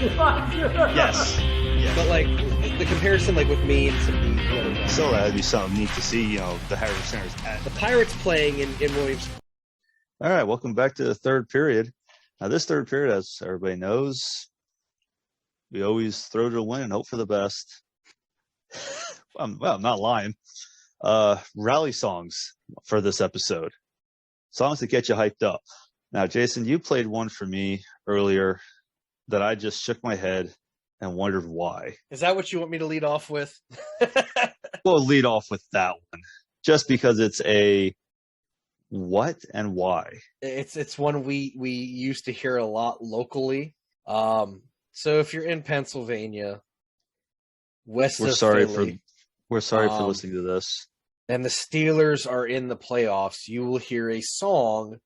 Yes. Yeah. But like the comparison, like with me and some of the other guys. So that'd be something neat to see, the Harris Centers at The Pirates playing in Williams. All right, welcome back to the third period. Now, this third period, as everybody knows, we always throw to the win and hope for the best. I'm not lying. Rally songs for this episode. Songs that get you hyped up. Now, Jason, you played one for me earlier that I just shook my head and wondered why. Is that what you want me to lead off with? We'll lead off with that one, just because it's a what and why. It's one we used to hear a lot locally. So if you're in Pennsylvania, we're sorry for listening to this. And the Steelers are in the playoffs, you will hear a song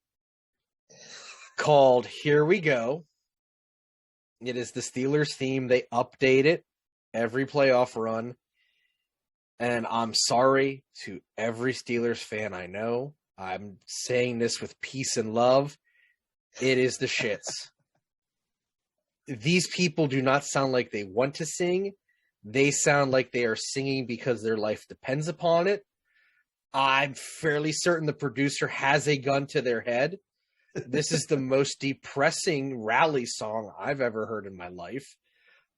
called Here We Go. It is the Steelers theme. They update it every playoff run. And I'm sorry to every Steelers fan I know. I'm saying this with peace and love. It is the shits. These people do not sound like they want to sing. They sound like they are singing because their life depends upon it. I'm fairly certain the producer has a gun to their head. This is the most depressing rally song I've ever heard in my life.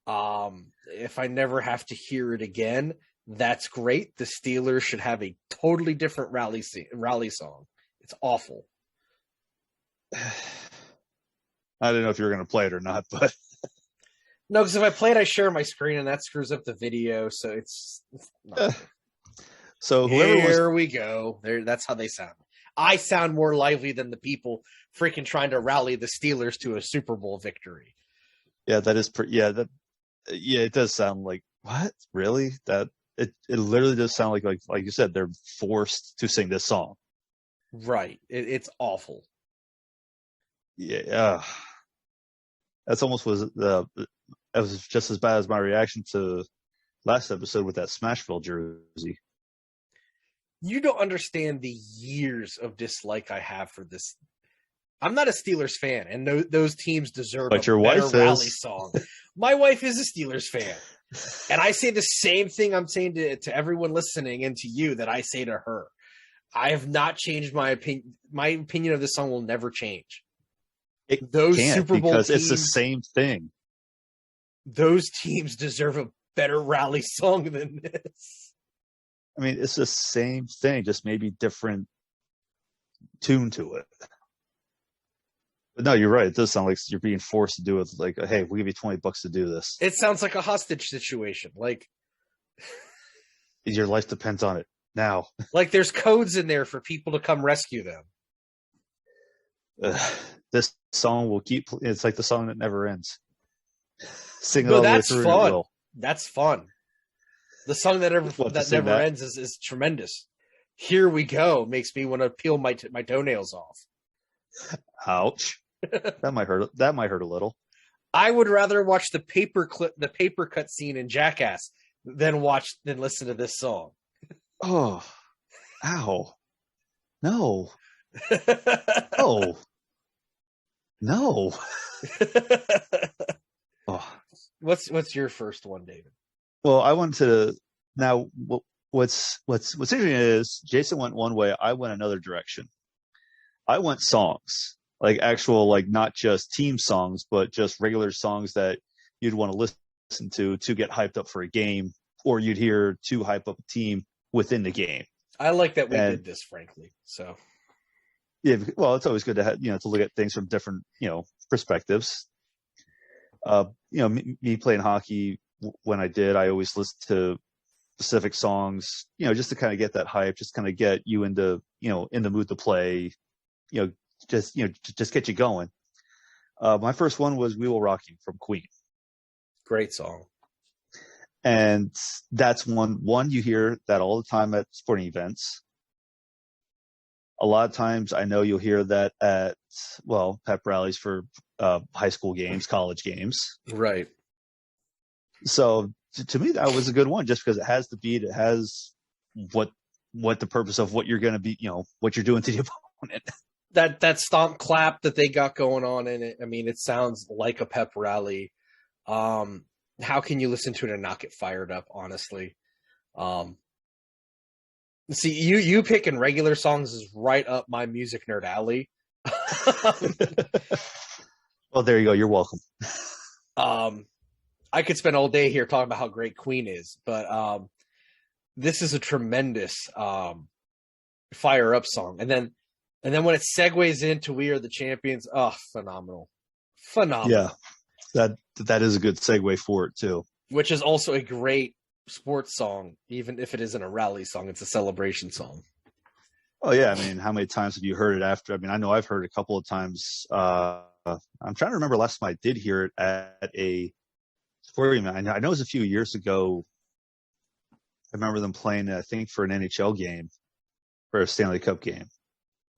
If I never have to hear it again, that's great. The Steelers should have a totally different rally song. It's awful. I don't know if you're going to play it or not, but no, because if I play it, I share my screen, and that screws up the video. So it's not. So here we go. There, that's how they sound. I sound more lively than the people freaking trying to rally the Steelers to a Super Bowl victory. Yeah, that is. It does sound like what? Really? That it literally does sound like you said they're forced to sing this song. Right. It's awful. Yeah. That's almost that was just as bad as my reaction to last episode with that Smashville jersey. You don't understand the years of dislike I have for this. I'm not a Steelers fan, and those teams deserve a better rally song. My wife is a Steelers fan, and I say the same thing I'm saying to everyone listening and to you that I say to her. I have not changed my opinion. My opinion of this song will never change. Those Super Bowl teams, it's the same thing. Those teams deserve a better rally song than this. I mean, it's the same thing, just maybe different tune to it. But no, you're right. It does sound like you're being forced to do it. Like, hey, we'll give you $20 to do this. It sounds like a hostage situation. Like, your life depends on it now. Like, there's codes in there for people to come rescue them. This song will keep. It's like the song that never ends. Sing it no, all that's the way through. Fun. That's fun. The song that never ends is tremendous. Here We Go makes me want to peel my toenails off. Ouch. That might hurt. That might hurt a little. I would rather watch the paper cut scene in Jackass than listen to this song. Oh, ow! No, no, no. Oh. What's your first one, David? Well, I went to now. What's interesting is Jason went one way. I went another direction. I went songs, like actual, like not just team songs, but just regular songs that you'd want to listen to get hyped up for a game, or you'd hear to hype up a team within the game. I like that we did this, frankly. So yeah, well, it's always good to have, to look at things from different, perspectives. Me playing hockey, when I did, I always listened to specific songs, just to kind of get that hype, just kind of get you into, in the mood to play, just get you going. My first one was We Will Rock You from Queen. Great song. And that's one you hear that all the time at sporting events. A lot of times I know you'll hear that at, pep rallies for high school games, college games. Right. So to me, that was a good one just because it has the beat. It has what the purpose of what you're going to be, what you're doing to the opponent. That stomp clap that they got going on in it. I mean, it sounds like a pep rally. How can you listen to it and not get fired up, honestly? See, you picking regular songs is right up my music nerd alley. Well, there you go. You're welcome. I could spend all day here talking about how great Queen is, but this is a tremendous fire up song. And then when it segues into We Are the Champions, phenomenal. Yeah, that is a good segue for it too. Which is also a great sports song, even if it isn't a rally song, it's a celebration song. Oh yeah, I mean, how many times have you heard it after? I mean, I know I've heard it a couple of times. I'm trying to remember last time I did hear it at a sporting event. I know it was a few years ago. I remember them playing, I think, for an NHL game, for a Stanley Cup game.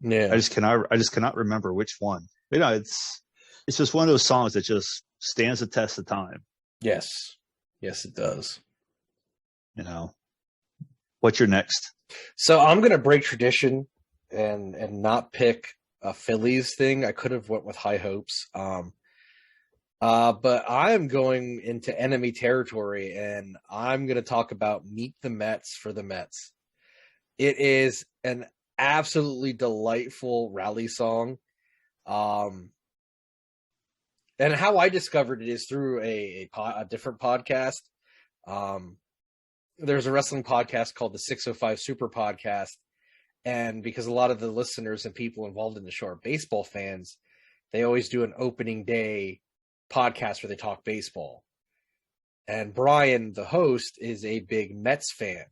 Yeah, I just cannot remember which one. But, you know, it's just one of those songs that just stands the test of time. Yes, it does. You know, what's your next? So I'm gonna break tradition and not pick a Phillies thing. I could have went with High Hopes, but I am going into enemy territory, and I'm gonna talk about Meet the Mets for the Mets. It is an absolutely delightful rally song, and how I discovered it is through a different podcast. There's a wrestling podcast called the 605 Super Podcast. And because a lot of the listeners and people involved in the show are baseball fans, they always do an opening day podcast where they talk baseball. And Brian, the host, is a big Mets fan.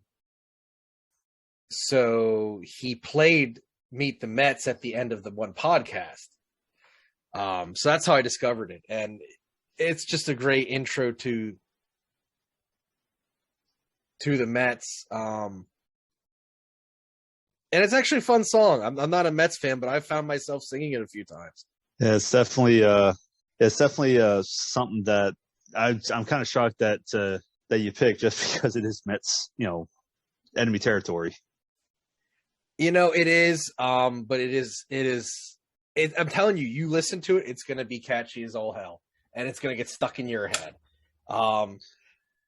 So he played Meet the Mets at the end of the one podcast. So that's how I discovered it. And it's just a great intro to the Mets. And it's actually a fun song. I'm not a Mets fan, but I've found myself singing it a few times. Yeah, it's definitely something that I'm kind of shocked that you picked, just because it is Mets, enemy territory. It is, but it is. I'm telling you, you listen to it, it's going to be catchy as all hell, and it's going to get stuck in your head.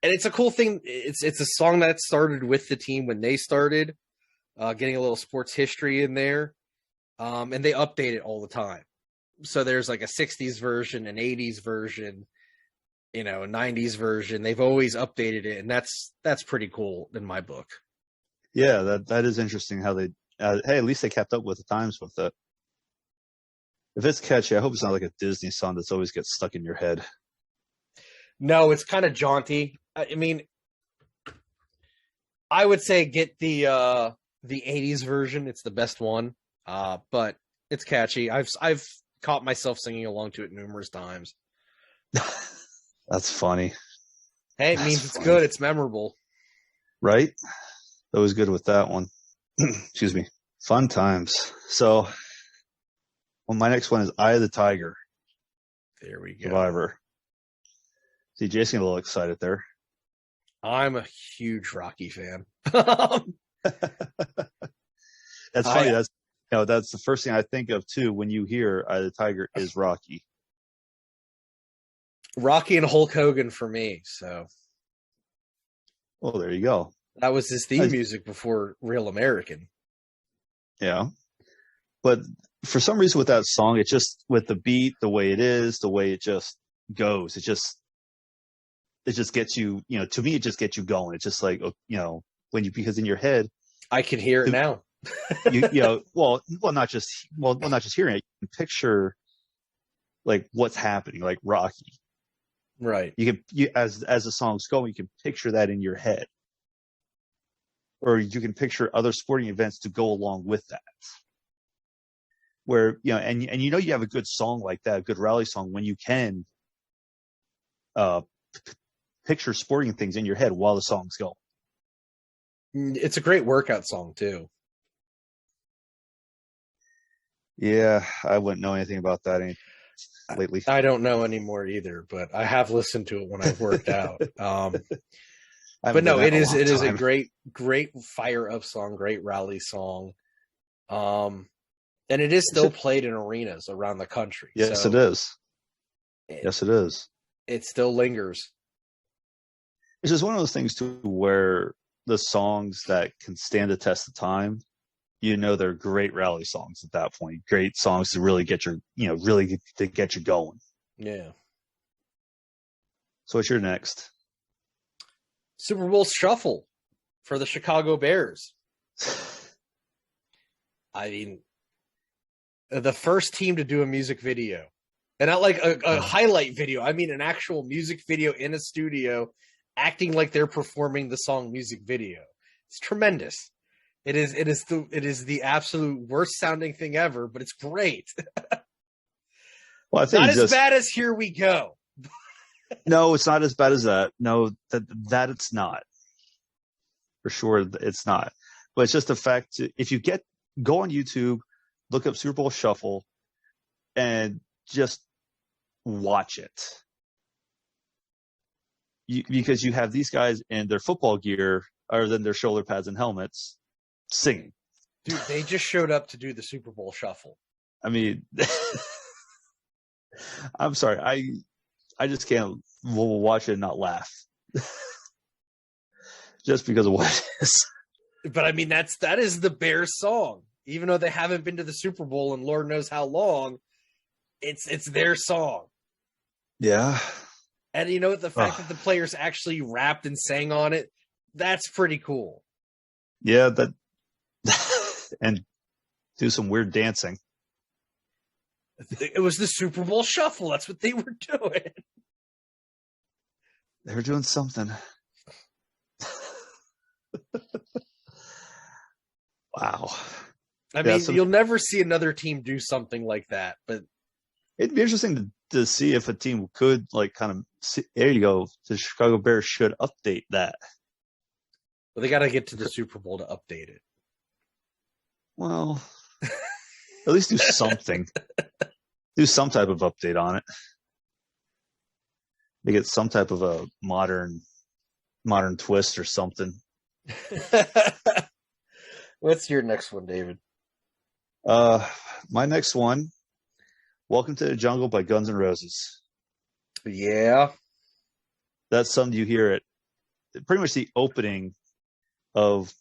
And it's a cool thing. It's a song that started with the team when they started, getting a little sports history in there, and they update it all the time. So there's like a 60s version, an 80s version, a 90s version. They've always updated it, and that's pretty cool in my book. Yeah, that is interesting how they hey, at least they kept up with the times with it. If it's catchy, I hope it's not like a Disney song that's always gets stuck in your head. No, it's kind of jaunty. I mean, I would say get the 80s version. It's the best one, but it's catchy. I've caught myself singing along to it numerous times. That's funny. Hey, it means it's good. It's memorable. Right? Always good with that one. Excuse me. Fun times. So, my next one is Eye of the Tiger. There we go. Survivor. See, Jason got a little excited there. I'm a huge Rocky fan. That's funny. That's the first thing I think of too when you hear Eye of the Tiger is Rocky. Rocky and Hulk Hogan for me. So, well, there you go. That was his theme music before Real American. Yeah, but for some reason with that song, it just, with the beat, the way it is, the way it just goes, it just gets you. To me, it just gets you going. It's just like because in your head, I can hear it now. well, not just hearing it. You can picture like what's happening, like Rocky. Right. As the song's going, you can picture that in your head, or you can picture other sporting events to go along with that. Where and you have a good song like that, a good rally song, when you can picture sporting things in your head while the song's going. It's a great workout song too. Yeah, I wouldn't know anything about that lately. I don't know anymore either, but I have listened to it when I've worked out. But no, it is a great fire up song, great rally song. And it is still played in arenas around the country. Yes, it is. Yes, it is. it still lingers. It's just one of those things too where the songs that can stand the test of time, they're great rally songs at that point. Great songs to really get to get you going. Yeah. So what's your next? Super Bowl Shuffle for the Chicago Bears. I mean, the first team to do a music video. And not like a highlight video. I mean an actual music video in a studio, acting like they're performing the song music video. It's tremendous. It is the absolute worst sounding thing ever, but it's great. Well, I think not as bad as Here We Go. No, it's not as bad as that. No, that it's not. For sure, it's not. But it's just the fact, if you go on YouTube, look up Super Bowl Shuffle, and just watch it. Because you have these guys in their football gear, other than their shoulder pads and helmets, singing. Dude, they just showed up to do the Super Bowl Shuffle. I mean, I'm sorry. I just can't watch it and not laugh. Just because of what it is. But I mean, that is the Bears song. Even though they haven't been to the Super Bowl in Lord knows how long, it's their song. Yeah. And the fact that the players actually rapped and sang on it, that's pretty cool. Yeah, and do some weird dancing. It was the Super Bowl Shuffle. That's what they were doing. They were doing something. Wow. I mean, you'll never see another team do something like that, but it'd be interesting to see if a team could there you go. The Chicago Bears should update that. Well, they got to get to the Super Bowl to update it. Well, at least do something. Do some type of update on it. Make it some type of a modern twist or something. What's your next one, David? My next one, Welcome to the Jungle by Guns N' Roses. Yeah. That's something you hear at pretty much the opening of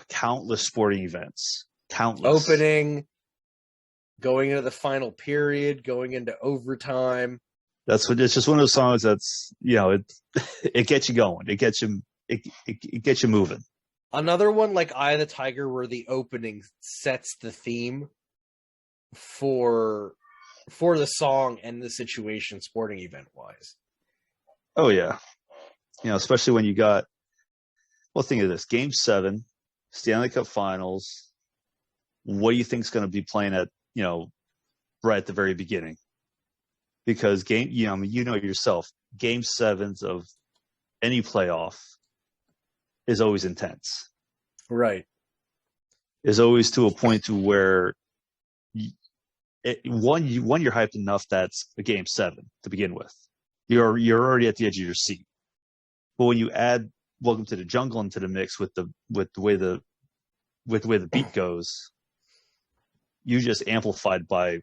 countless sporting events. Countless. Opening, going into the final period, going into overtime. It's just one of those songs that's, it gets you going. It gets you moving. Another one like Eye of the Tiger, where the opening sets the theme for the song and the situation, sporting event wise. Oh yeah, especially when you got. Well, think of this: Game 7, Stanley Cup Finals. What do you think is going to be playing at right at the very beginning? Because yourself, Game 7s of any playoff is always intense. Right. Is always to a point to where you're hyped enough that's a Game 7 to begin with. You're already at the edge of your seat. But when you add Welcome to the Jungle into the mix with the way the beat goes, you just amplified by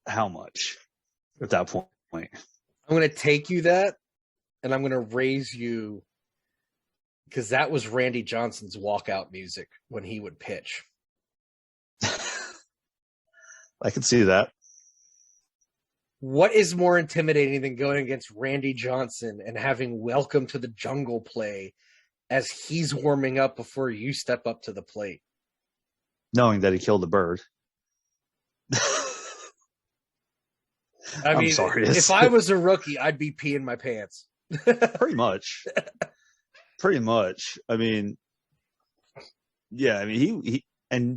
how much at that point? I'm going to take you that, and I'm going to raise you, because that was Randy Johnson's walkout music when he would pitch. I can see that. What is more intimidating than going against Randy Johnson and having Welcome to the Jungle play as he's warming up before you step up to the plate? Knowing that he killed a bird. I mean, sorry, if I was a rookie, I'd be peeing my pants. Pretty much. I mean, yeah, I mean,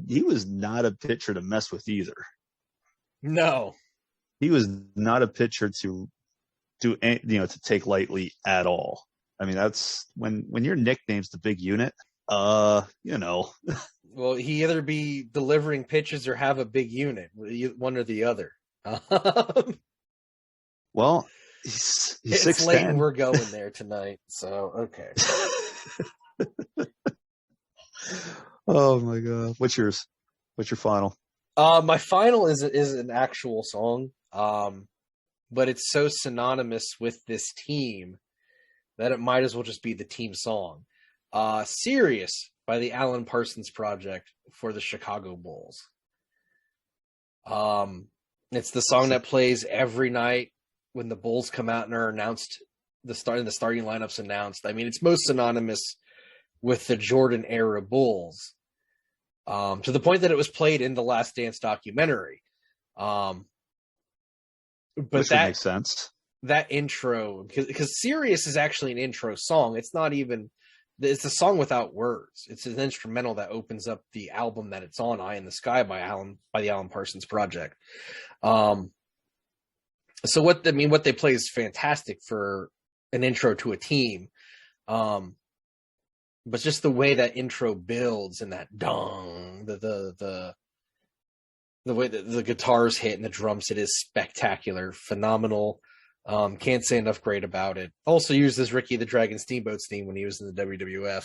he was not a pitcher to mess with either. No. He was not a pitcher to take lightly at all. I mean, that's when your nickname's the big unit, Well, he either be delivering pitches or have a big unit, one or the other. Well, he's it's 6'10". late and we're going there tonight, so okay. Oh my God. What's yours? What's your final? My final is an actual song. but it's so synonymous with this team that it might as well just be the team song. Serious by the Alan Parsons Project for the Chicago Bulls. It's the song that plays every night when the Bulls come out and are announced, the starting lineups announced. I mean, it's most synonymous with the Jordan era Bulls, to the point that it was played in the Last Dance documentary. But Which that makes sense. That intro, because Sirius is actually an intro song. It's not even, it's a song without words. It's an instrumental that opens up the album that it's on, Eye in the Sky by the Alan Parsons Project. So what they play is fantastic for an intro to a team. But just the way that intro builds and that dong, the way that the guitars hit and the drums hit is spectacular, phenomenal. Can't say enough great about it. Also used as Ricky the Dragon Steamboat's theme when he was in the WWF.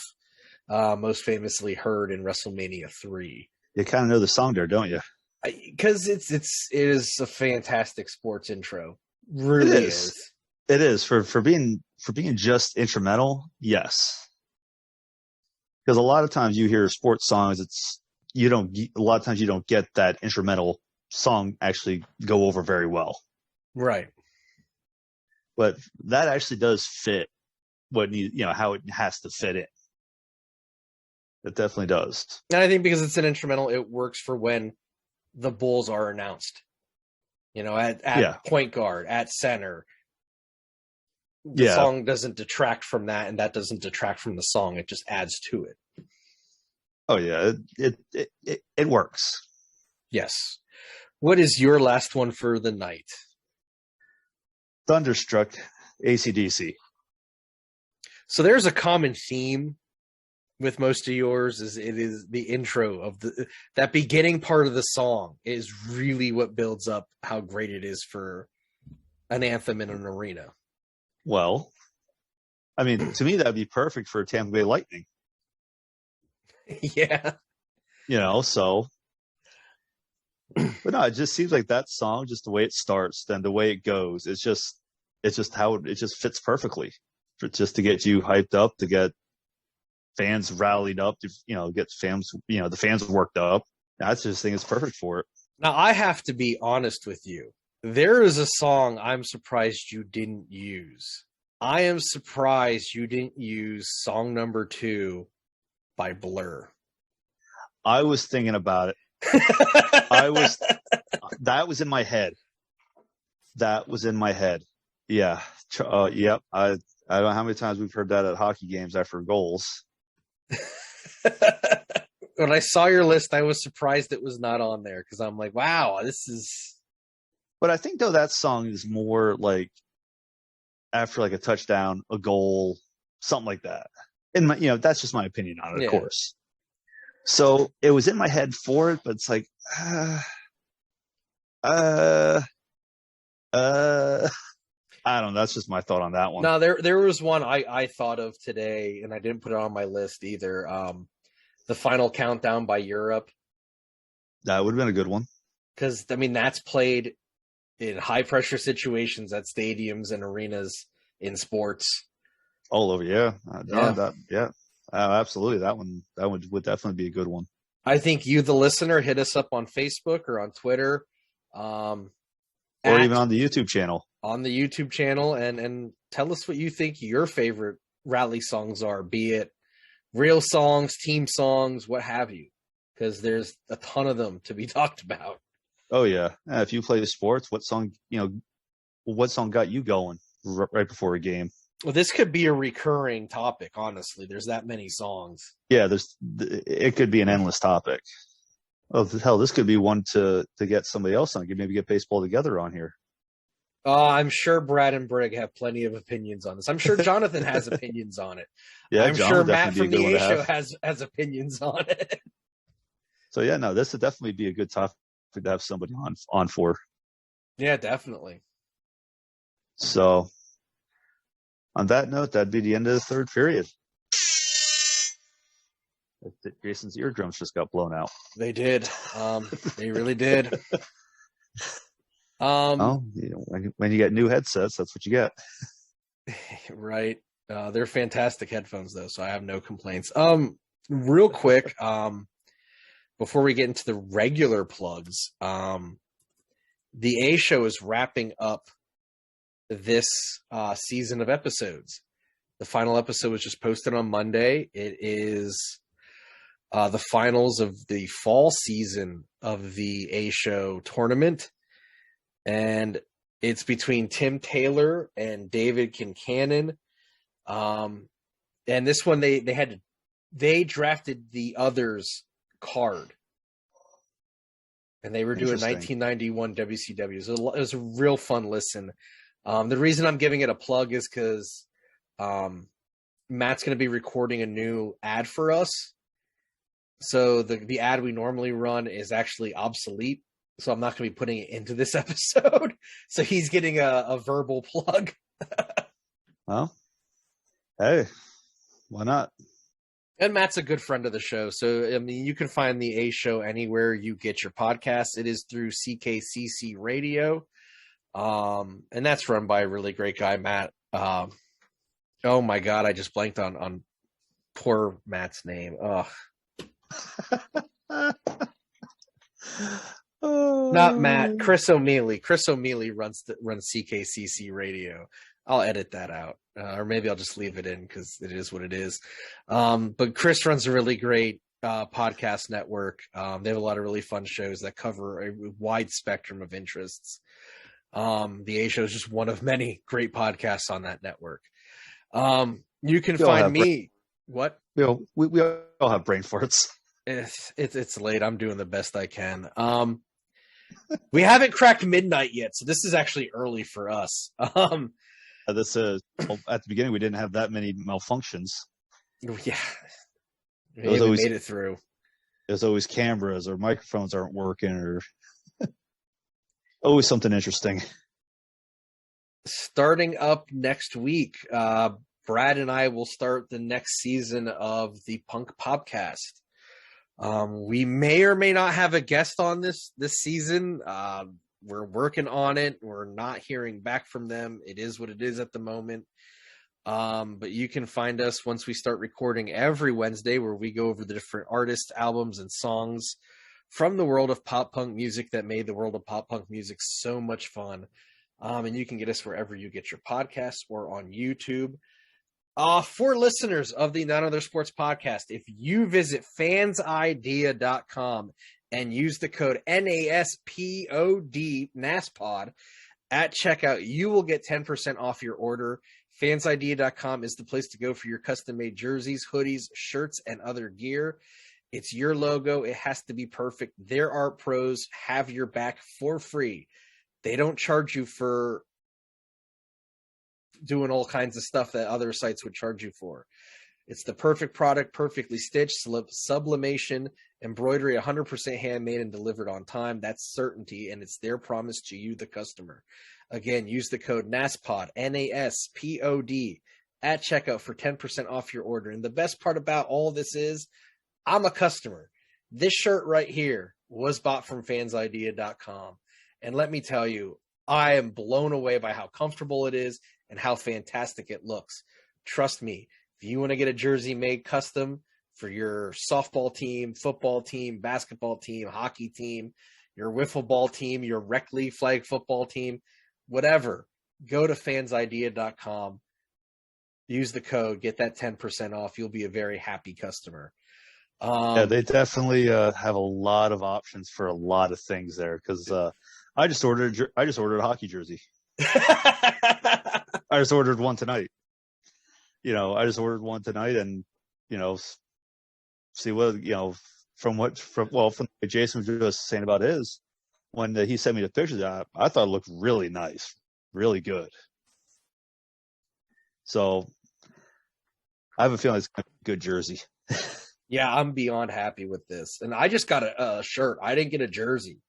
Most famously heard in WrestleMania 3. You kind of know the song there, don't you? Because it is a fantastic sports intro. Really it is. It is for being just instrumental. Yes. Because a lot of times you hear sports songs, a lot of times you don't get that instrumental song actually go over very well. Right. But that actually does fit how it has to fit in. It definitely does. And I think because it's an instrumental, it works for when the Bulls are announced. At point guard, at center. The song doesn't detract from that, and that doesn't detract from the song. It just adds to it. Oh yeah, it works. Yes. What is your last one for the night? Thunderstruck, AC/DC. So there's a common theme with most of yours. It is the intro of that beginning part of the song is really what builds up how great it is for an anthem in an arena. Well, I mean, to me that'd be perfect for Tampa Bay Lightning. Yeah. So. But no, it just seems like that song, just the way it starts, then the way it goes, it's just how it just fits perfectly, just to get you hyped up, to get fans rallied up, to get fans, the fans worked up. I just think it's perfect for it. Now I have to be honest with you. There is a song I'm surprised you didn't use. I am surprised you didn't use song number 2 by Blur. I was thinking about it. That was in my head. Yeah. Yep. I don't know how many times we've heard that at hockey games after goals. When I saw your list, I was surprised it was not on there, because I'm like, wow, this is. But I think though that song is more like after like a touchdown, a goal, something like that. And that's just my opinion on it, of course. So it was in my head for it, but it's like, I don't know. That's just my thought on that one. No, there was one I thought of today, and I didn't put it on my list either. The Final Countdown by Europe. That would have been a good one. Because, I mean, that's played in high-pressure situations at stadiums and arenas in sports. All over, yeah. Absolutely. That one would definitely be a good one. I think you, the listener, hit us up on Facebook or on Twitter. Or even on the YouTube channel. On the YouTube channel, and tell us what you think your favorite rally songs are, be it real songs, team songs, what have you. Because there's a ton of them to be talked about. Oh, yeah. If you play sports, what song got you going right before a game? Well, this could be a recurring topic, honestly. There's that many songs. Yeah, it could be an endless topic. Oh, hell, this could be one to get somebody else on. Maybe get baseball together on here. I'm sure Brad and Brigg have plenty of opinions on this. I'm sure Jonathan has opinions on it. Yeah, I'm sure Matt from the A Show has opinions on it. So yeah, no, this would definitely be a good topic to have somebody on for. Yeah, definitely. So on that note, that'd be the end of the third period. Jason's eardrums just got blown out. They did. They really did. Oh, when you get new headsets, that's what you get. Right. They're fantastic headphones though, so I have no complaints. Real quick, before we get into the regular plugs, the A Show is wrapping up this season of episodes. The final episode was just posted on Monday. It is the finals of the fall season of the A Show tournament. And it's between Tim Taylor and David Kincannon. And this one, they drafted the other's card. And they were doing 1991 WCW. So it was a real fun listen. The reason I'm giving it a plug is because Matt's going to be recording a new ad for us. So the ad we normally run is actually obsolete. So I'm not going to be putting it into this episode. So he's getting a verbal plug. Well, hey, why not? And Matt's a good friend of the show. So, I mean, you can find the A Show anywhere you get your podcasts. It is through CKCC Radio. And that's run by a really great guy, Matt. Oh my God, I just blanked on poor Matt's name. Ugh. Not Matt, Chris O'Mealy. Chris O'Mealy runs CKCC Radio. I'll edit that out, or maybe I'll just leave it in because it is what it is. But Chris runs a really great podcast network. They have a lot of really fun shows that cover a wide spectrum of interests. The A Show is just one of many great podcasts on that network. You can find me. What? We all have brain farts. It's late. I'm doing the best I can. We haven't cracked midnight yet, so this is actually early for us. This is at the beginning we didn't have that many malfunctions. Yeah, we made it through. There's always cameras or microphones aren't working or always something interesting. Starting up next week, Brad and I will start the next season of the Punk Podcast. We may or may not have a guest on this season. We're working on it. We're not hearing back from them. It is what it is at the moment. But you can find us once we start recording every Wednesday, where we go over the different artists, albums, and songs from the world of pop punk music that made the world of pop punk music so much fun. And you can get us wherever you get your podcasts or on YouTube. For listeners of the Not Other Sports Podcast, if you visit fansidea.com and use the code NASPOD, NASPOD, at checkout, you will get 10% off your order. Fansidea.com is the place to go for your custom-made jerseys, hoodies, shirts, and other gear. It's your logo. It has to be perfect. Their art pros have your back for free. They don't charge you for doing all kinds of stuff that other sites would charge you for. It's the perfect product, perfectly stitched, sublimation, embroidery, 100% handmade and delivered on time. That's certainty, and it's their promise to you, the customer. Again, use the code NASPOD, NASPOD, at checkout for 10% off your order. And the best part about all this is, I'm a customer. This shirt right here was bought from fansidea.com. And let me tell you, I am blown away by how comfortable it is and how fantastic it looks. Trust me, if you want to get a jersey made custom for your softball team, football team, basketball team, hockey team, your wiffle ball team, your rec league flag football team, whatever, go to fansidea.com, use the code, get that 10% off. You'll be a very happy customer. Yeah, they definitely have a lot of options for a lot of things there, because I just ordered a hockey jersey. I just ordered one tonight. I just ordered one tonight, and see what from what Jason was just saying about his, when he sent me the pictures, I thought it looked really nice, really good. So I have a feeling it's a good jersey. Yeah, I'm beyond happy with this, and I just got a shirt. I didn't get a jersey,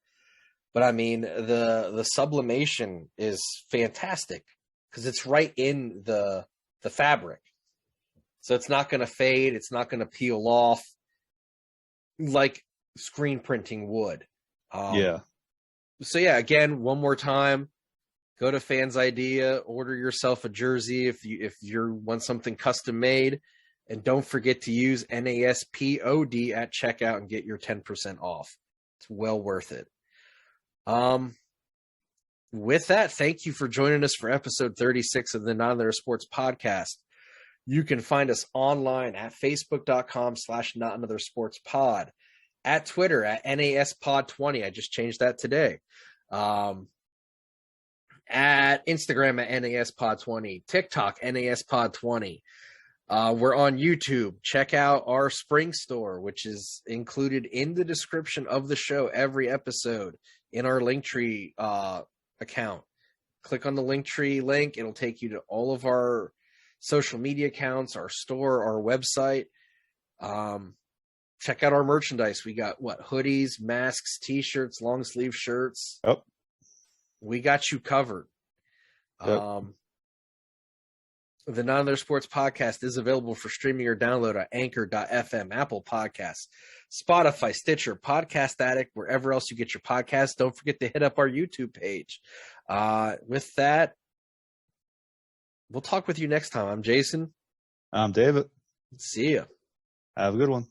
but I mean the sublimation is fantastic because it's right in the fabric. So it's not going to fade. It's not going to peel off like screen printing would. Yeah. So yeah, again, one more time, go to Fans Idea, order yourself a jersey if you want something custom made, and don't forget to use NASPOD at checkout and get your 10% off. It's well worth it. With that, thank you for joining us for episode 36 of the Not Another Sports Podcast. You can find us online at facebook.com/Not Another Sports Pod, at Twitter at NASPod20. I just changed that today. At Instagram at NASPod20, TikTok NASPod20. We're on YouTube. Check out our Spring Store, which is included in the description of the show every episode in our Linktree account. Click on the Linktree link. It'll take you to all of our social media accounts, our store, our website. Check out our merchandise. We got hoodies, masks, t-shirts, long sleeve shirts. Oh. We got you covered. Yep. The Not Another Sports Podcast is available for streaming or download at Anchor.fm, Apple Podcasts, Spotify, Stitcher, Podcast Addict, wherever else you get your podcasts. Don't forget to hit up our YouTube page. With that, we'll talk with you next time. I'm Jason. I'm David. See ya. Have a good one.